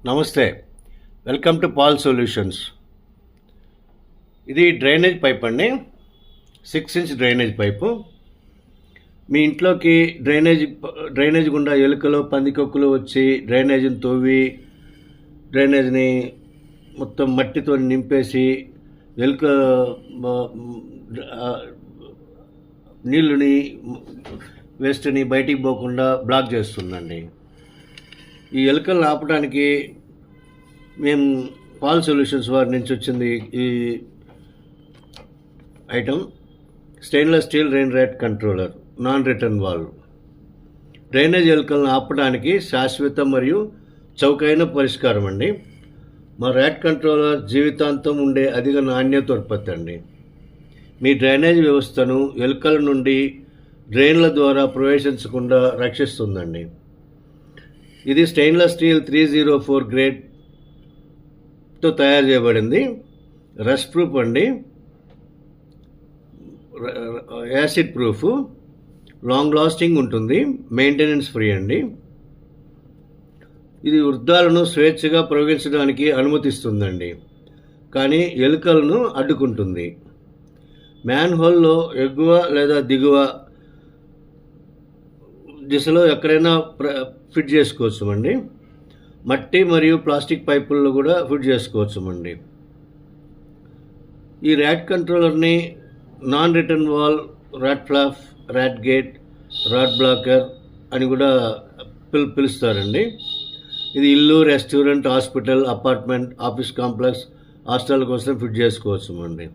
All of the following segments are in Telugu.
నమస్తే, వెల్కమ్ టు పాల్ సొల్యూషన్స్. ఇది డ్రైనేజ్ పైప్ అండి, 6 ఇంచ్ డ్రైనేజ్ పైపు. మీ ఇంట్లోకి డ్రైనేజ్ గుండా ఎలుకలు పందికొక్కులు వచ్చి డ్రైనేజీని తవ్వి డ్రైనేజ్ని మొత్తం మట్టితో నింపేసి ఎలుక నీళ్ళని వేస్ట్ని బయటికి పోకుండా బ్లాక్ చేస్తుందండి. ఈ ఎలుకలను ఆపడానికి మేము పాల్ సొల్యూషన్స్ వారి నుంచి వచ్చింది ఈ item, stainless steel rain rat controller non return valve. Drainage ఎలుకలను ఆపడానికి శాశ్వత మరియు చౌకైన పరిష్కారం అండి. మా ర్యాట్ కంట్రోలర్ జీవితాంతం ఉండే అధిక నాణ్యత ఉత్పత్తి అండి. మీ డ్రైనేజ్ వ్యవస్థను ఎలుకల నుండి డ్రైన్ల ద్వారా ప్రవేశించకుండా రక్షిస్తుందండి. ఇది స్టెయిన్లెస్ స్టీల్ 304 గ్రేడ్తో తయారు చేయబడింది. రస్ట్ ప్రూఫ్ అండి, యాసిడ్ ప్రూఫ్, లాంగ్ లాస్టింగ్ ఉంటుంది, మెయింటెనెన్స్ ఫ్రీ అండి. ఇది వృద్ధాలను స్వేచ్ఛగా ప్రయోగించడానికి అనుమతిస్తుందండి, కానీ ఎలుకలను అడ్డుకుంటుంది. మ్యాన్హోల్లో ఎగువ లేదా దిగువ దిశలో ఎక్కడైనా ఫిట్ చేసుకోవచ్చు అండి. మట్టి మరియు ప్లాస్టిక్ పైపుల్లో కూడా ఫిట్ చేసుకోవచ్చు అండి. ఈ ర్యాట్ కంట్రోలర్ని non return valve, rat flap, rat gate, rat blocker అని కూడా పిలుస్తారండి. ఇది ఇల్లు, restaurant, hospital, apartment, office complex, hostel కోసం ఫిట్ చేసుకోవచ్చు అండి.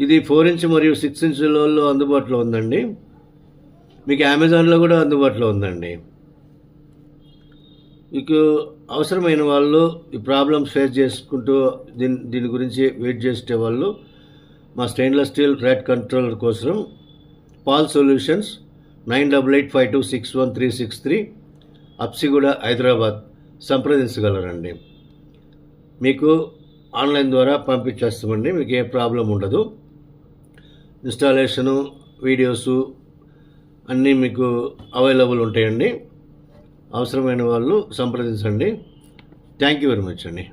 ఇది 4 ఇంచ్ మరియు 6 ఇంచ్లలో అందుబాటులో ఉందండి. మీకు అమెజాన్లో కూడా అందుబాటులో ఉందండి. మీకు అవసరమైన వాళ్ళు ఈ ప్రాబ్లమ్స్ ఫేస్ చేసుకుంటూ దీని గురించి వెయిట్ చేసే వాళ్ళు మా స్టెయిన్లెస్ స్టీల్ ర్యాట్ కంట్రోలర్ కోసం పాల్ సొల్యూషన్స్ 9885261363 అప్సిగూడ, హైదరాబాద్ సంప్రదించగలరండి. మీకు ఆన్లైన్ ద్వారా పంపించేస్తామండి. మీకు ఏ ప్రాబ్లం ఉండదు. ఇన్స్టాలేషను, వీడియోసు అన్నీ మీకు అవైలబుల్ ఉంటాయండి. అవసరమైన వాళ్ళు సంప్రదించండి. థ్యాంక్ యూ వెరీ మచ్ అండి.